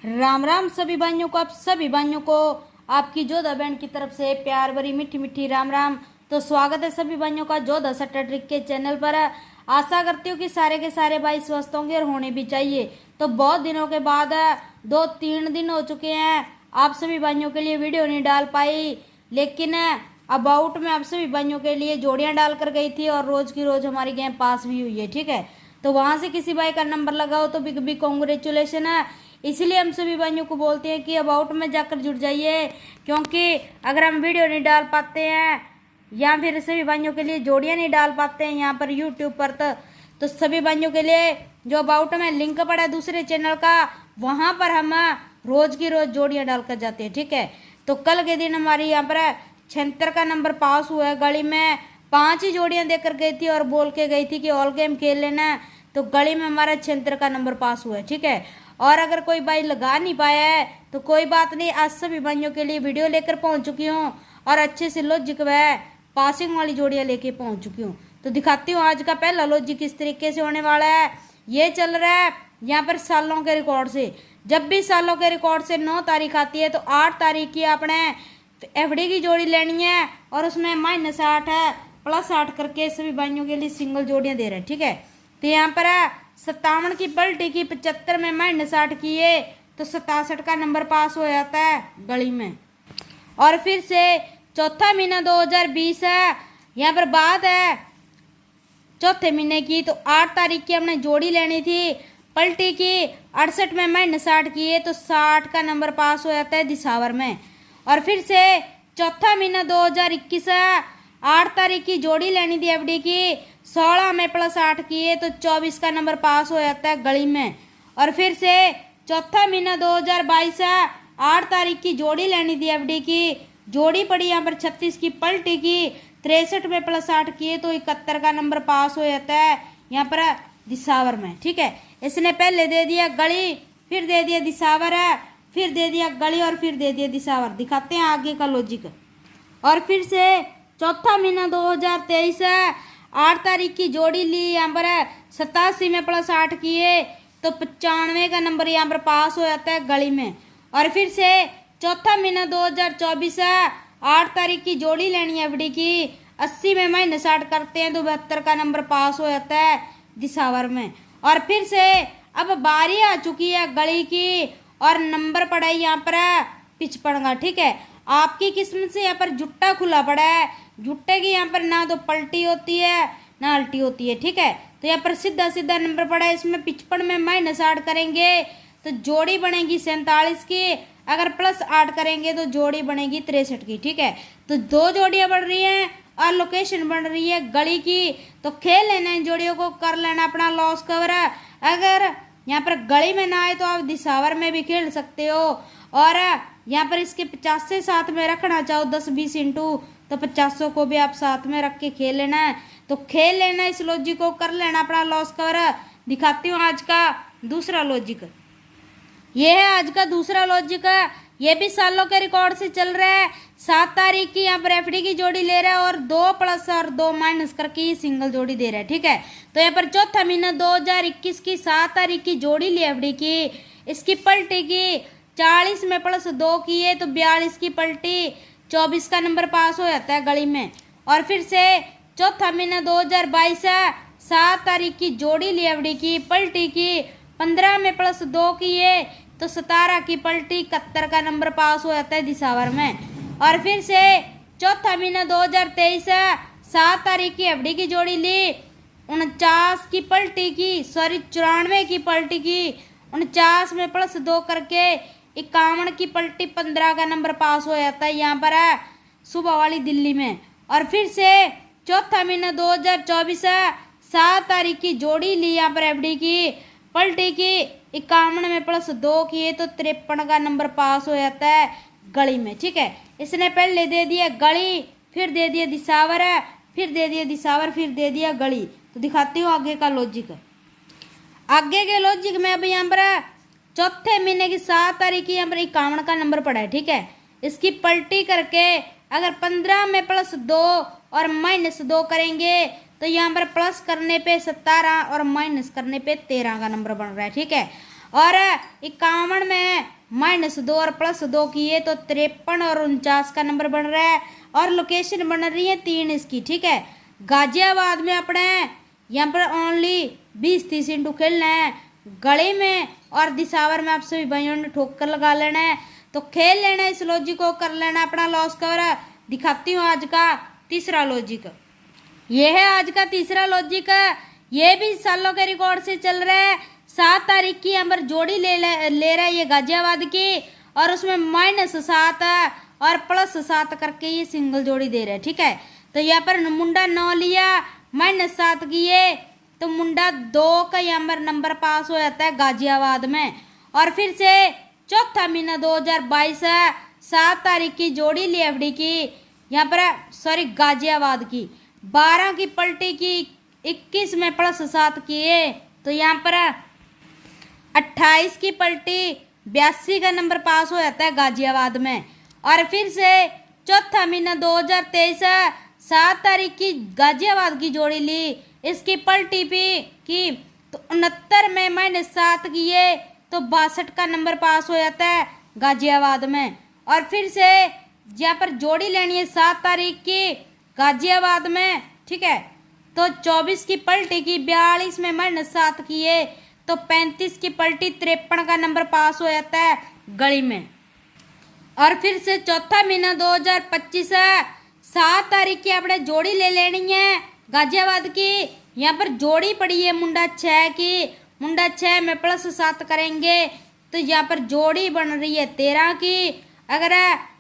राम राम सभी भाइयों को, आप सभी भाइयों को आपकी जोधा बहन की तरफ से प्यार भरी मीठी मीठी राम राम। तो स्वागत है सभी भाइयों का जोधा सट्टा ट्रिक के चैनल पर। आशा करती हूँ कि सारे के सारे भाई स्वस्थ होंगे और होने भी चाहिए। तो बहुत दिनों के बाद 2-3 दिन हो चुके हैं आप सभी भाइयों के लिए वीडियो नहीं डाल पाई, लेकिन अबाउट में आप सभी भाइयों के लिए जोड़ियां डाल कर गई थी और रोज की रोज हमारी गेम पास भी हुई है। ठीक है, तो वहां से किसी भाई का नंबर लगाओ तो बिग बिग कॉन्ग्रेचुलेशन है। इसलिए हम सभी भाइयों को बोलते हैं कि अबाउट में जाकर जुड़ जाइए, क्योंकि अगर हम वीडियो नहीं डाल पाते हैं या फिर सभी भाइयों के लिए जोड़ियां नहीं डाल पाते हैं यहाँ पर यूट्यूब पर, तो सभी भाइयों के लिए जो अबाउट में लिंक पड़ा है दूसरे चैनल का, वहां पर हम रोज की रोज जोड़ियां डालकर जाते हैं। ठीक है, तो कल के दिन हमारी यहाँ पर 76 का नंबर पास हुआ है। गली में 5 ही जोड़ियां देकर गई थी और बोल के गई थी कि ऑल गेम खेल लेना, तो गली में हमारा 76 का नंबर पास हुआ है। ठीक है, और अगर कोई भाई लगा नहीं पाया है तो कोई बात नहीं, आज सभी भाइयों के लिए वीडियो लेकर पहुंच चुकी हूँ और अच्छे से लॉजिक व पासिंग वाली जोड़ियां लेके पहुंच चुकी हूँ। तो दिखाती हूँ आज का पहला लॉजिक किस तरीके से होने वाला है। ये चल रहा है यहाँ पर सालों के रिकॉर्ड से। जब भी सालों के रिकॉर्ड से 9 तारीख आती है तो 8 तारीख की आपने एफडी की जोड़ी लेनी है और उसमें -8 है +8 करके सभी भाइयों के लिए सिंगल जोड़ियां दे रहे हैं। ठीक है, तो यहाँ पर 57 की पलटी की 75 में -8 किए तो 67 का नंबर पास हो जाता है गली में। और फिर से चौथा महीना 2020 है, यहाँ पर बात है चौथे महीने की, तो 8 तारीख की हमने जोड़ी लेनी थी, पलटी की 68 में -8 किए तो 60 का नंबर पास हो जाता है दिसावर में। और फिर से चौथा महीना 2021 है, 8 तारीख की जोड़ी लेनी थी एफडी की, 16 में +8 किए तो 24 का नंबर पास हो जाता है गली में। और फिर से चौथा महीना 2022 है, 8 तारीख की जोड़ी लेनी थी एफडी की, जोड़ी पड़ी यहाँ पर 36 की, पलटी की 63 में +8 किए तो 71 का नंबर पास हो जाता है यहाँ पर दिसावर में। ठीक है, इसने पहले दे दिया गली, फिर दे दिया दिसावर है, फिर दे दिया गली और फिर दे दिया दिसावर। दिखाते हैं आगे का लॉजिक। और फिर से चौथा महीना 2023 है, 8 तारीख की जोड़ी ली, यहाँ पर 87 में +8 किए तो 95 का नंबर यहाँ पर पास हो जाता है गली में। और फिर से चौथा महीना 2024 है, 8 तारीख की जोड़ी लेनी है एफडी की, 80 में -8 करते हैं तो 72 का नंबर पास हो जाता है दिसावर में। और फिर से अब बारी आ चुकी है गली की और नंबर पड़ा है यहाँ पर 55 का। ठीक है, आपकी किस्मत से यहाँ पर जुट्टा खुला पड़ा है, जुट्टे की यहाँ पर ना तो पलटी होती है ना अल्टी होती है। ठीक है, तो यहाँ पर सीधा सीधा नंबर पड़ा है, इसमें 55 में -8 करेंगे तो जोड़ी बनेगी 47 की, अगर +8 करेंगे तो जोड़ी बनेगी 63 की। ठीक है, तो 2 जोड़ियां बढ़ रही हैं और लोकेशन बन रही है गली की, तो खेल लेना इन जोड़ियों को, कर लेना अपना लॉस कवर। अगर यहाँ पर गली में ना आए तो आप दिसावर में भी खेल सकते हो, और यहाँ पर इसके 50 से साथ में रखना चाहो 10-20 इंटू तो 50 को भी आप साथ में रख के खेल लेना है। तो खेल लेना इस लॉजिक को, कर लेना अपना लॉस कवर। दिखाती हूँ आज का दूसरा लॉजिक। ये है आज का दूसरा लॉजिक। ये भी सालों के रिकॉर्ड से चल रहा है। 7 तारीख की यहाँ पर एफडी की जोड़ी ले रहा है और 2 प्लस और 2 माइनस करके सिंगल जोड़ी दे रहा है। ठीक है, तो यहाँ पर चौथा महीना 2021 की 7 तारीख की जोड़ी ली एफडी की, इसकी पलटी की 40 में +2 किए तो 42 की पलटी, 24 का नंबर पास हो जाता है गली में। और फिर से चौथा महीना 2022 है, 7 तारीख की जोड़ी ली एफडी की, पलटी की 15 में +2 किए तो 17 की पलटी, 71 का नंबर पास हो जाता है दिसावर में। और फिर से चौथा महीना 2023 है, 7 तारीख की एफडी की जोड़ी ली, 49 की पलटी की, 94 की पलटी की, 49 में +2 करके 51 की पलटी, 15 का नंबर पास हो जाता है यहाँ पर है सुबह वाली दिल्ली में। और फिर से चौथा महीना 2024 है, 7 तारीख की जोड़ी ली यहाँ पर एफडी की, पलटी की 51 में +2 किए तो 53 का नंबर पास हो जाता है गली में। ठीक है, इसने पहले दे दिया गली, फिर दे दिया दिसावर, फिर दे दिया दिसावर, फिर दे दिया गली। तो दिखाती हूँ आगे का लॉजिक। आगे के लॉजिक में अब यहाँ पर चौथे महीने की 7 तारीख की यहाँ पर 51 का नंबर पड़ा है। ठीक है, इसकी पलटी करके अगर 15 में +2 और -2 करेंगे तो यहाँ पर प्लस करने पे 17 और माइनस करने पे 13 का नंबर बन रहा है। ठीक है, और 51 में -2 और +2 किए तो 53 और 49 का नंबर बन रहा है। और लोकेशन बन रही है 3 इसकी, ठीक है। गाजियाबाद में अपने यहाँ पर ओनली 20-30 इंटू खेलना है। गले में और दिसावर में आप सभी भाइयों ने ठोक कर लगा लेना है। तो खेल लेना, इस लॉजिक को कर लेना अपना लॉस कवर। दिखाती हूँ आज का तीसरा लॉजिक। ये है आज का तीसरा लॉजिक। ये भी सालों के रिकॉर्ड से चल रहा है। 7 तारीख की यहाँ पर जोड़ी ले रहा है ये गाजियाबाद की, और उसमें -7 और +7 करके ये सिंगल जोड़ी दे रहा है, ठीक है। तो यहाँ पर मुंडा 9 लिया, -7 किए तो मुंडा 2 का यहाँ पर नंबर पास हो जाता है गाजियाबाद में। और फिर से चौथा महीना 2022 7 तारीख की जोड़ी ली एफडी की, यहाँ पर गाजियाबाद की 12 की पलटी की, 21 में +7 किए तो यहाँ पर 28 की पलटी 82 का नंबर पास हो जाता है गाजियाबाद में। और फिर से चौथा महीना 2023 7 तारीख की गाजियाबाद की जोड़ी ली, इसकी पलटी भी की तो 69 में -7 किए तो 62 का नंबर पास हो जाता है गाजियाबाद में। और फिर से यहाँ पर जोड़ी लेनी है 7 तारीख की गाजियाबाद में, ठीक है। तो 24 की पलटी की, 42 में -7 किए तो 35 की पलटी 53 का नंबर पास हो जाता है गली में। और फिर से चौथा महीना 2025 7 तारीख की आपने जोड़ी ले लेनी है गाजियाबाद की। यहाँ पर जोड़ी पड़ी है मुंडा 6 की, मुंडा 6 में +7 करेंगे तो यहाँ पर जोड़ी बन रही है 13 की। अगर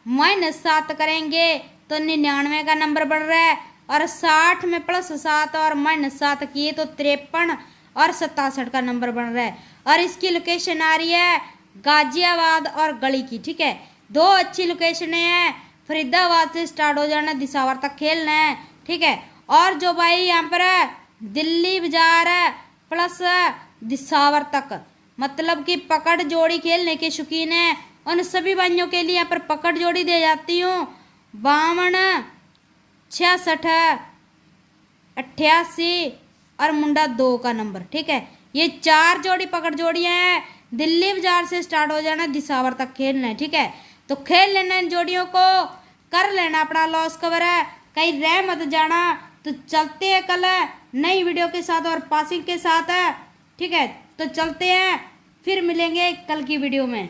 -7 करेंगे तो 99 का नंबर बन रहा है। और 60 में +7 और -7 किए तो 53 और 67 का नंबर बन रहा है। और इसकी लोकेशन आ रही है गाजियाबाद और गली की, ठीक है। 2 अच्छी लोकेशनें हैं। फरीदाबाद से स्टार्ट हो जाना, दिसावर तक खेलना है, ठीक है। और जो भाई यहाँ पर दिल्ली बाजार प्लस दिसावर तक मतलब कि पकड़ जोड़ी खेलने के शौकीन है, उन सभी भाइयों के लिए यहाँ पर पकड़ जोड़ी दे जाती हूँ 52, 66, 88 और मुंडा 2 का नंबर, ठीक है। ये 4 जोड़ी पकड़ जोड़ियाँ हैं। दिल्ली बाजार से स्टार्ट हो जाना, दिसावर तक खेलना है, ठीक है। तो खेल लेना इन जोड़ियों को, कर लेना अपना लॉस कवर है, कहीं रह मत जाना। तो चलते हैं कल नई वीडियो के साथ और पासिंग के साथ, ठीक है। तो चलते हैं, फिर मिलेंगे कल की वीडियो में।